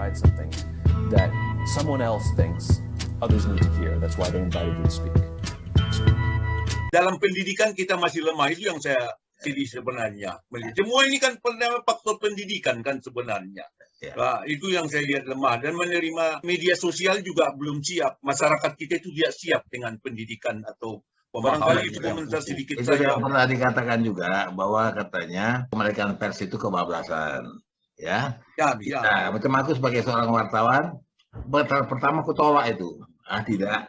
provide something that someone else thinks others need to hear. That's why they invited you to speak. Dalam pendidikan kita masih lemah, itu yang saya jadi sebenarnya. Semua ini kan faktor pendidikan kan sebenarnya. Nah, itu yang saya lihat lemah. Dan menerima media sosial juga belum siap. Masyarakat kita itu tidak siap dengan pendidikan atau barangkali itu komentar sedikit itu saja. yang pernah dikatakan juga bahwa katanya kemerdekaan pers itu kebablasan. Ya. Nah, macam aku sebagai seorang wartawan, pertama aku tolak itu. Tidak.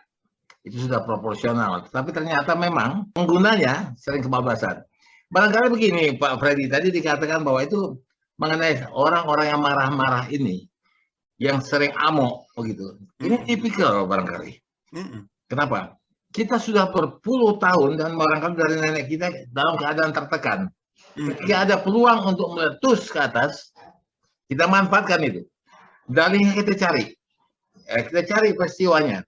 Itu sudah proporsional. Tapi ternyata memang penggunanya sering kebablasan. Barangkali begini, Pak Freddy, tadi dikatakan bahwa itu mengenai orang-orang yang marah-marah ini, yang sering amok, begitu. Ini tipikal barangkali. Kenapa? Kita sudah berpuluh tahun dan barangkali dari nenek kita dalam keadaan tertekan. Ketika ada peluang untuk meletus ke atas, kita manfaatkan itu. Dalihnya kita cari. Kita cari peristiwanya.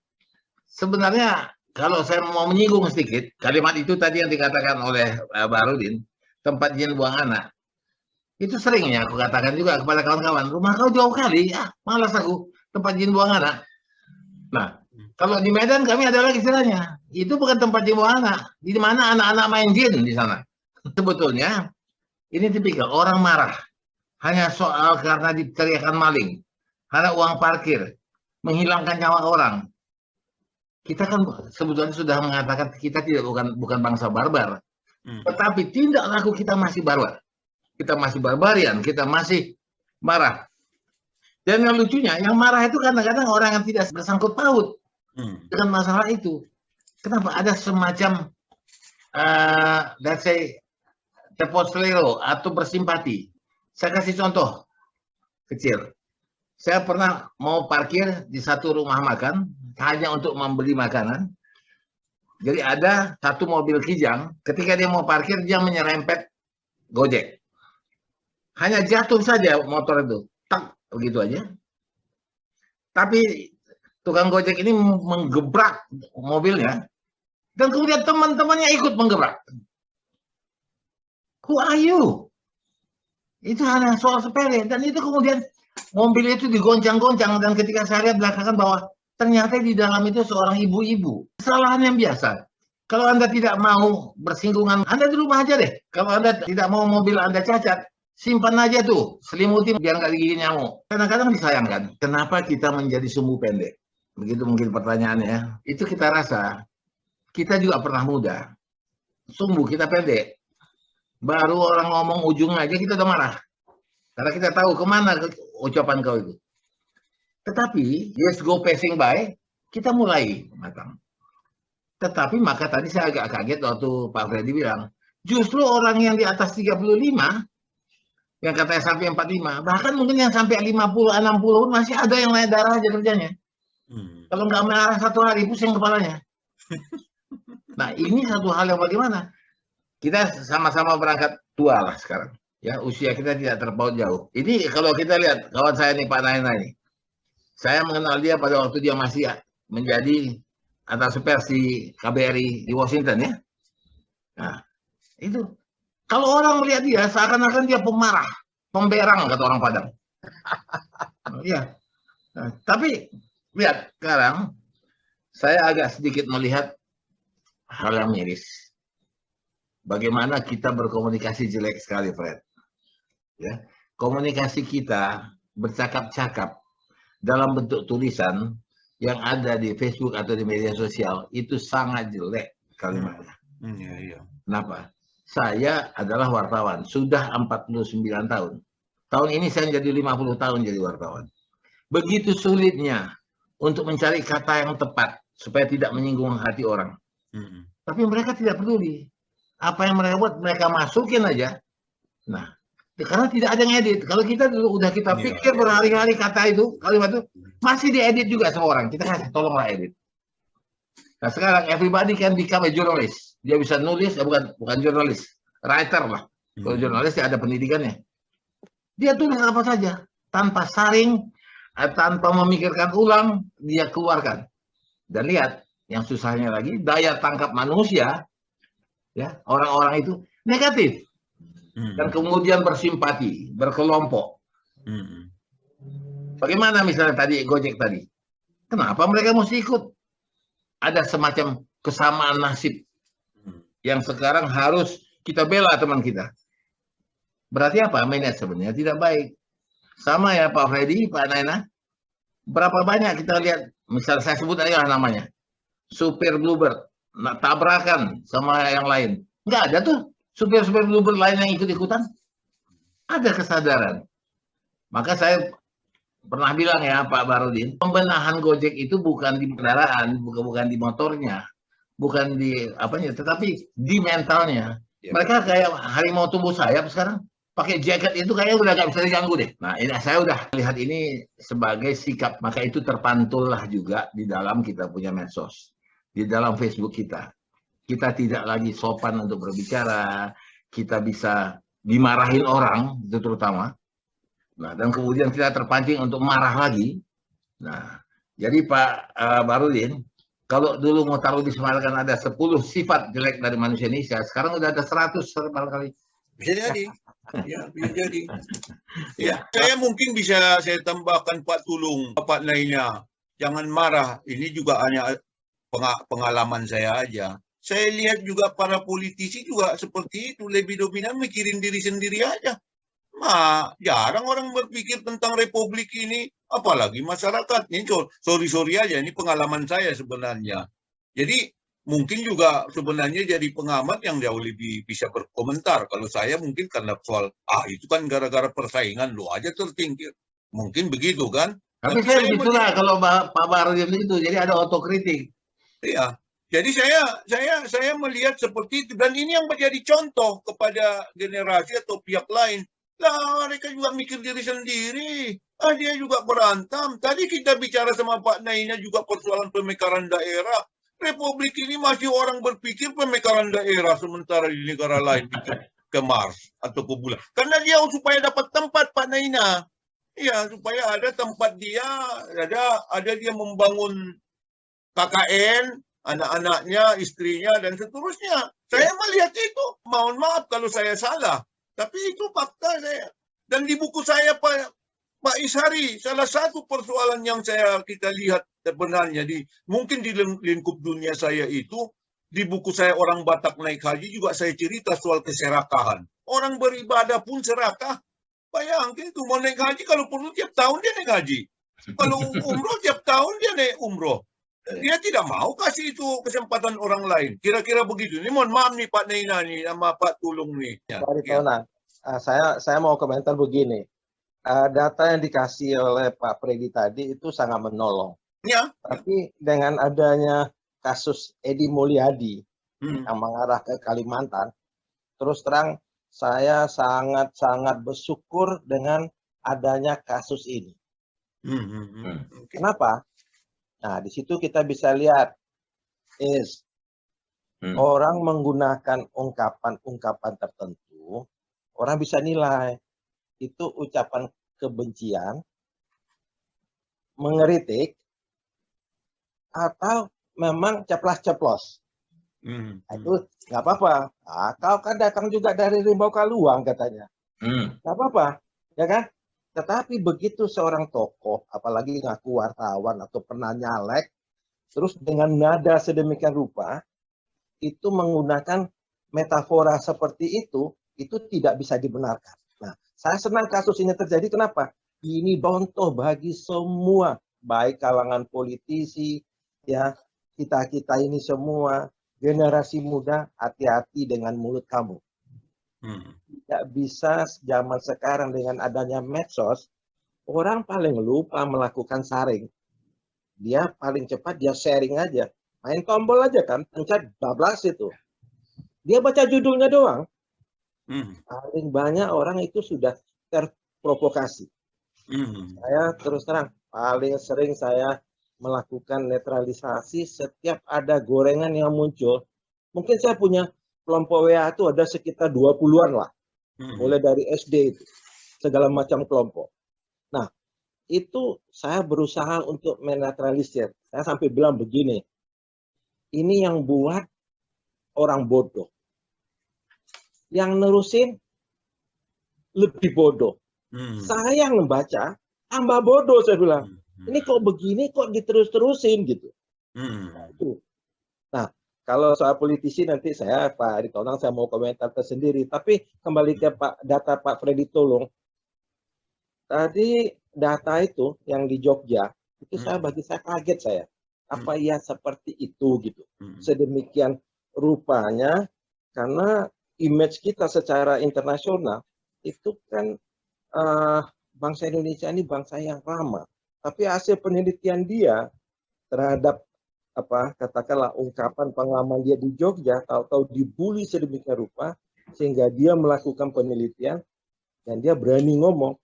Sebenarnya kalau saya mau menyinggung sedikit, kalimat itu tadi yang dikatakan oleh Baharudin, tempat jin buang anak. Itu seringnya aku katakan juga kepada kawan-kawan, rumah kau jauh kali, malas aku, tempat jin buang anak. Nah, kalau di Medan kami ada lagi istilahnya, itu bukan tempat jin buang anak, di mana anak-anak main jin di sana. Sebetulnya, ini tipikal orang marah, hanya soal karena diteriakan maling, karena uang parkir, menghilangkan nyawa orang. Kita kan sebetulnya sudah mengatakan kita bukan bangsa barbar, tetapi tindak laku kita masih barbar, kita masih barbarian, kita masih marah. Dan yang lucunya, yang marah itu kadang-kadang orang yang tidak bersangkut paut dengan masalah itu. Kenapa ada semacam, let's say, terposlero atau bersimpati? Saya kasih contoh kecil. Saya pernah mau parkir di satu rumah makan hanya untuk membeli makanan. Jadi ada satu mobil kijang, ketika dia mau parkir dia menyerempet Gojek. Hanya jatuh saja motor itu, tak begitu aja. Tapi tukang Gojek ini menggebrak mobilnya dan kemudian teman-temannya ikut menggebrak. Who are you? Itu hanya soal sepele dan itu kemudian mobil itu digoncang-goncang dan ketika saya lihat belakangan bahwa ternyata di dalam itu seorang ibu-ibu. Kesalahan yang biasa. Kalau Anda tidak mau bersinggungan, Anda di rumah aja deh. Kalau Anda tidak mau mobil Anda cacat, simpan aja tuh, selimutin biar nggak digigit nyamuk. Kadang-kadang disayangkan, kenapa kita menjadi sumbu pendek? Begitu mungkin pertanyaannya. Itu kita rasa, kita juga pernah muda. Sumbu kita pendek. Baru orang ngomong ujung aja kita udah marah. Karena kita tahu kemana ucapan kau itu. Tetapi, yes go passing by, kita mulai matang. Tetapi maka tadi saya agak kaget waktu Pak Freddy bilang, justru orang yang di atas 35, yang katanya sampai 45, bahkan mungkin yang sampai 50, 60 masih ada yang naik darah aja kerjanya. Kalau nggak marah satu hari, pusing kepalanya. Nah, ini satu hal yang bagaimana? Kita sama-sama berangkat tua lah sekarang. Ya, usia kita tidak terpaut jauh. Ini kalau kita lihat kawan saya nih Pak Naina ini, saya mengenal dia pada waktu dia masih menjadi atas pers di KBRI di Washington ya. Nah, itu kalau orang melihat dia seakan-akan dia pemarah, pemberang kata orang Padang. Iya. Nah, tapi lihat sekarang saya agak sedikit melihat hal yang miris. Bagaimana kita berkomunikasi jelek sekali, Fred. Ya, komunikasi kita bercakap-cakap dalam bentuk tulisan yang ada di Facebook atau di media sosial itu sangat jelek kalimatnya. Kenapa? Saya adalah wartawan, sudah 49 tahun. Tahun ini saya jadi 50 tahun jadi wartawan. Begitu sulitnya untuk mencari kata yang tepat supaya tidak menyinggung hati orang. Tapi mereka tidak peduli. Apa yang mereka buat, mereka masukin aja. Nah, karena tidak ada yang edit. Kalau kita dulu udah kita pikir berhari-hari kata itu, kalimat itu, masih diedit juga sama orang. Kita kasih, tolonglah edit. Nah sekarang everybody can become a journalist. Dia bisa nulis, bukan jurnalis, writer lah. Kalau jurnalis ya ada pendidikannya. Dia tulis apa saja, tanpa saring, tanpa memikirkan ulang, dia keluarkan. Dan lihat, yang susahnya lagi, daya tangkap manusia, ya orang-orang itu negatif. Dan kemudian bersimpati, berkelompok. Bagaimana misalnya tadi Gojek tadi? Kenapa mereka mesti ikut? Ada semacam kesamaan nasib yang sekarang harus kita bela teman kita. Berarti apa? Manajemennya tidak baik. Sama ya Pak Freddy, Pak Naina. Berapa banyak kita lihat, misal saya sebut aja namanya, supir Bluebird, tabrakan sama yang lain. Nggak ada tuh supir-supir Bluebird lain yang ikut-ikutan. Ada kesadaran. Maka saya pernah bilang ya Pak Barudin, pembenahan Gojek itu bukan di kendaraan, bukan di motornya, bukan di apanya, tetapi di mentalnya. Mereka kayak harimau tumbuh sayap sekarang. Pakai jaket itu kayaknya udah nggak bisa diganggu deh. Nah, ini saya udah lihat ini sebagai sikap. Maka itu terpantullah juga di dalam kita punya medsos. Di dalam Facebook kita. Kita tidak lagi sopan untuk berbicara. Kita bisa dimarahin orang, itu terutama. Nah, dan kemudian kita terpancing untuk marah lagi. Nah, jadi Pak Barudin, kalau dulu mau taruh di Semarang ada 10 sifat jelek dari manusia Indonesia, sekarang udah ada 100 barangkali. Bisa jadi. Ya, bisa jadi. Ya, saya mungkin bisa saya tambahkan Pak Tulung, Pak Naina. Jangan marah. Ini juga hanya pengalaman saya aja. Saya lihat juga para politisi juga seperti itu, lebih dominan mikirin diri sendiri aja. Jarang orang berpikir tentang republik ini, apalagi masyarakat. Ini sorry aja, ini pengalaman saya sebenarnya. Jadi mungkin juga sebenarnya jadi pengamat yang jauh lebih bisa berkomentar. Kalau saya mungkin karena soal, itu kan gara-gara persaingan lo aja tertingkir. Mungkin begitu kan. Tapi saya begitulah kalau Pak Barudin itu, jadi ada otokritik. Iya. Jadi saya melihat seperti itu. Dan ini yang menjadi contoh kepada generasi atau pihak lain. Lah, mereka juga mikir diri sendiri. Dia juga berantem. Tadi kita bicara sama Pak Naina juga persoalan pemekaran daerah. Republik ini masih orang berpikir pemekaran daerah, sementara di negara lain ke Mars atau ke bulan. Karena dia supaya dapat tempat, Pak Naina. Iya, supaya ada tempat dia, ada dia membangun KKN, anak-anaknya, istrinya, dan seterusnya. Saya melihat itu. Mohon maaf kalau saya salah. Tapi itu fakta saya. Dan di buku saya, Pak Ishari, salah satu persoalan yang kita lihat sebenarnya mungkin di lingkup dunia saya itu, di buku saya Orang Batak Naik Haji juga saya cerita soal keserakahan. Orang beribadah pun serakah. Bayangkan itu mau naik haji, kalau perlu tiap tahun dia naik haji. Kalau umroh tiap tahun dia naik umroh. Dia tidak mau kasih itu kesempatan orang lain. Kira-kira begitu. Ini mohon maaf nih Pak Naina nih sama Pak Tulung nih. Saya mau komentar begini. Data yang dikasih oleh Pak Freddy tadi itu sangat menolong. Ya. Tapi dengan adanya kasus Edi Mulyadi yang mengarah ke Kalimantan, terus terang saya sangat bersyukur dengan adanya kasus ini. Kenapa? Nah, di situ kita bisa lihat orang menggunakan ungkapan tertentu, orang bisa nilai itu ucapan kebencian, mengeritik, atau memang ceplas-ceplos. Itu nggak apa-apa. Kau kan datang juga dari Rimau Kaluang katanya. Nggak apa-apa, ya kan? Tetapi begitu seorang tokoh, apalagi ngaku wartawan atau pernah nyalek, terus dengan nada sedemikian rupa, itu menggunakan metafora seperti itu tidak bisa dibenarkan. Nah, saya senang kasus ini terjadi. Kenapa? Ini contoh bagi semua, baik kalangan politisi, ya kita ini semua, generasi muda, hati-hati dengan mulut kamu. Tidak bisa zaman sekarang dengan adanya medsos, orang paling lupa melakukan saring. Dia paling cepat dia sharing aja. Main tombol aja kan, pencet bablas itu. Dia baca judulnya doang. Paling banyak orang itu sudah terprovokasi. Saya terus terang, paling sering saya melakukan netralisasi setiap ada gorengan yang muncul. Mungkin saya punya kelompok WA itu ada sekitar 20-an lah. Mulai dari SD itu. Segala macam kelompok. Nah, itu saya berusaha untuk menetralisir. Saya sampai bilang begini. Ini yang buat orang bodoh. Yang nerusin lebih bodoh. Saya yang membaca, tambah bodoh saya bilang. Ini kok begini, kok diterus-terusin gitu. Nah, itu. Nah, kalau soal politisi nanti Pak Ari Tonang saya mau komentar tersendiri. Tapi kembali ke data Pak Freddy Tolong. Tadi data itu yang di Jogja, itu bagi saya kaget saya. Apa iya seperti itu gitu. Sedemikian rupanya karena image kita secara internasional itu kan bangsa Indonesia ini bangsa yang ramah. Tapi hasil penelitian dia terhadap katakanlah ungkapan pengalaman dia di Jogja, tahu-tahu dibully sedemikian rupa sehingga dia melakukan penelitian dan dia berani ngomong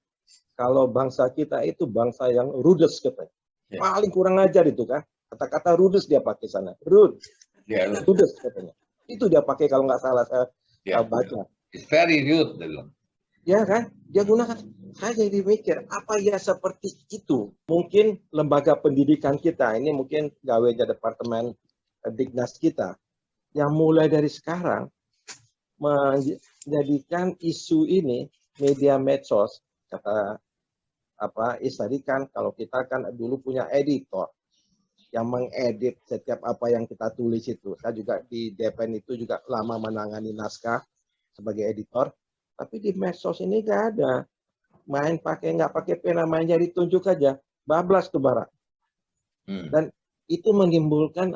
kalau bangsa kita itu bangsa yang rudes katanya. Paling kurang ajar itu kan. Kata-kata rudes dia pakai sana. Rudes katanya. Itu dia pakai kalau nggak salah saya baca. It's very rude, dia bilang. Ya kan? Dia gunakan. Saya jadi mikir, apa ya seperti itu? Mungkin lembaga pendidikan kita, ini mungkin gawainya Departemen Dignas kita, yang mulai dari sekarang menjadikan isu ini, media medsos, kata Is tadi kan, kalau kita kan dulu punya editor, yang mengedit setiap apa yang kita tulis itu. Saya juga di DPN itu juga lama menangani naskah sebagai editor, tapi di medsos ini nggak ada. Main nggak pakai pena, main jari tunjuk aja, bablas tuh barang. Dan itu menimbulkan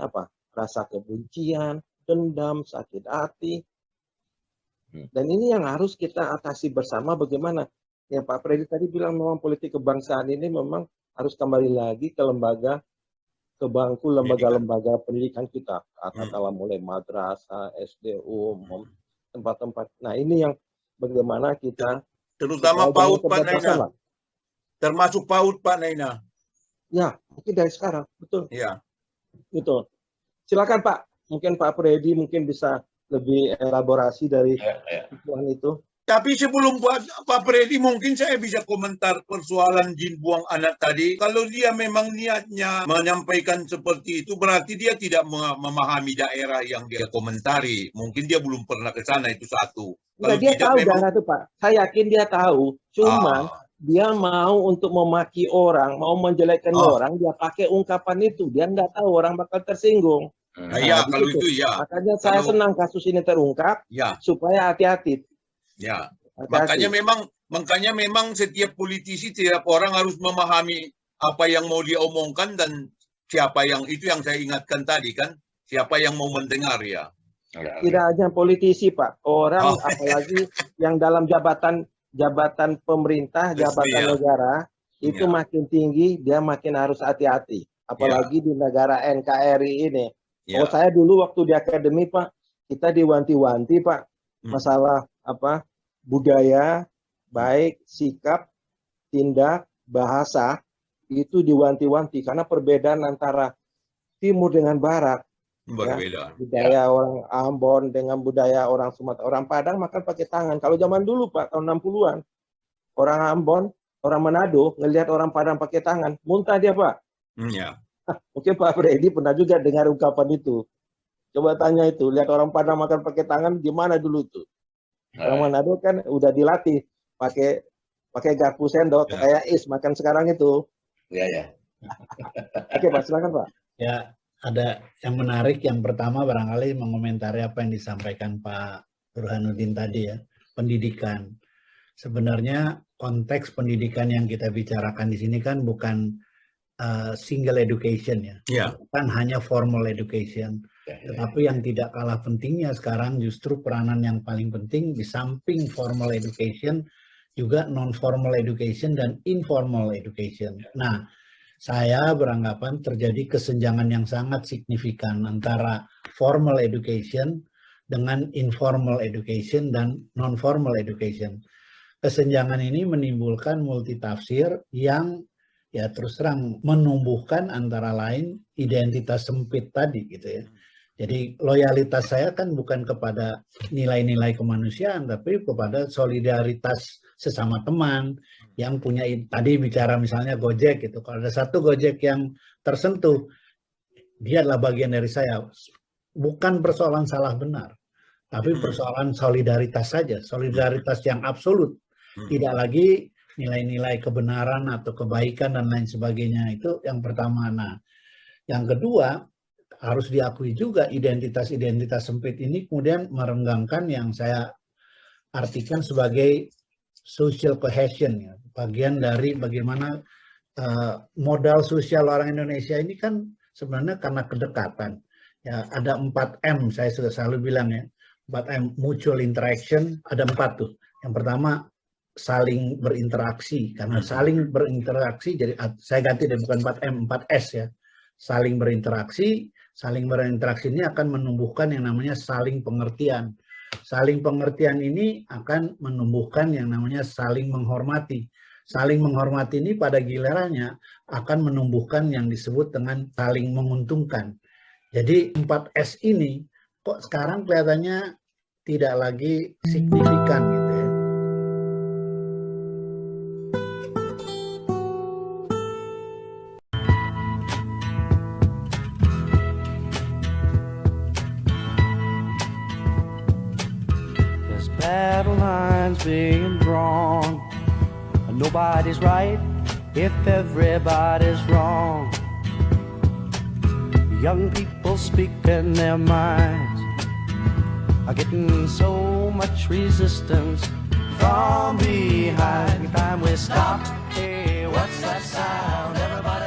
rasa kebencian, dendam, sakit hati. Dan ini yang harus kita atasi bersama. Bagaimana yang Pak Freddy tadi bilang, memang politik kebangsaan ini memang harus kembali lagi ke bangku lembaga-lembaga pendidikan kita, katakanlah mulai madrasah, SD umum, tempat-tempat. Nah, ini yang bagaimana kita terutama PAUD Pak Naina. Termasuk PAUD Pak Naina. Ya, mungkin dari sekarang, betul. Ya. Betul. Silakan Pak, mungkin Pak Freddy mungkin bisa lebih elaborasi dari itu. Tapi sebelum Pak Freddy, mungkin saya bisa komentar persoalan jin buang anak tadi. Kalau dia memang niatnya menyampaikan seperti itu, berarti dia tidak memahami daerah yang dia komentari. Mungkin dia belum pernah ke sana, itu satu. Kalau dia tahu daerah itu Pak. Saya yakin dia tahu. Cuma dia mau untuk memaki orang, mau menjelekkan orang, dia pakai ungkapan itu. Dia nggak tahu orang bakal tersinggung. Iya, kalau itu ya. Makanya saya senang kasus ini terungkap, supaya hati-hati. Ya, makanya memang setiap politisi, setiap orang harus memahami apa yang mau dia omongkan dan siapa yang itu yang saya ingatkan tadi kan, siapa yang mau mendengar ya. Tidak hanya politisi Pak, orang apalagi yang dalam jabatan pemerintah, jabatan negara itu makin tinggi, dia makin harus hati-hati. Apalagi di negara NKRI ini. Oh, saya dulu waktu di akademi Pak, kita diwanti-wanti Pak, masalah budaya, baik sikap, tindak, bahasa, itu diwanti-wanti karena perbedaan antara timur dengan barat. Berbeda. Budaya orang Ambon dengan budaya orang Sumatera, orang Padang makan pakai tangan. Kalau zaman dulu Pak, tahun 60-an, orang Ambon, orang Manado ngelihat orang Padang pakai tangan, muntah dia Pak. Mungkin Pak Freddy pernah juga dengar ungkapan itu. Coba tanya itu, lihat orang Padang makan pakai tangan gimana dulu tuh. Orang Manado kan udah dilatih pakai garpu sendok kayak makan sekarang itu. Iya. Oke Pak, silakan Pak. Ya, ada yang menarik. Yang pertama barangkali mengomentari apa yang disampaikan Pak Burhanuddin tadi ya, pendidikan. Sebenarnya konteks pendidikan yang kita bicarakan di sini kan bukan single education ya, bukan hanya formal education, tetapi yang tidak kalah pentingnya sekarang justru peranan yang paling penting di samping formal education juga non-formal education dan informal education. Nah, saya beranggapan terjadi kesenjangan yang sangat signifikan antara formal education dengan informal education dan non-formal education. Kesenjangan ini menimbulkan multitafsir yang ya terus terang menumbuhkan antara lain identitas sempit tadi gitu ya. Jadi loyalitas saya kan bukan kepada nilai-nilai kemanusiaan, tapi kepada solidaritas sesama teman yang punya, tadi bicara misalnya Gojek gitu. Kalau ada satu Gojek yang tersentuh, dia adalah bagian dari saya. Bukan persoalan salah benar, tapi persoalan solidaritas saja. Solidaritas yang absolut. Tidak lagi nilai-nilai kebenaran atau kebaikan dan lain sebagainya. Itu yang pertama. Nah, yang kedua, harus diakui juga identitas-identitas sempit ini kemudian merenggangkan yang saya artikan sebagai social cohesion, ya. Bagian dari bagaimana modal sosial orang Indonesia ini kan sebenarnya karena kedekatan. Ya, ada 4M, saya sudah selalu bilang ya. 4M, mutual interaction, ada 4 tuh. Yang pertama, saling berinteraksi. Karena saling berinteraksi, jadi saya ganti dari bukan 4M, 4S ya. Saling berinteraksi ini akan menumbuhkan yang namanya saling pengertian. Saling pengertian ini akan menumbuhkan yang namanya saling menghormati. Saling menghormati ini pada gilirannya akan menumbuhkan yang disebut dengan saling menguntungkan. Jadi 4S ini kok sekarang kelihatannya tidak lagi signifikan gitu ya. There's battle lines being drawn. Nobody's right if everybody's wrong. Young people speaking their minds are getting so much resistance from behind. Time we stop. Hey, what's that sound? Everybody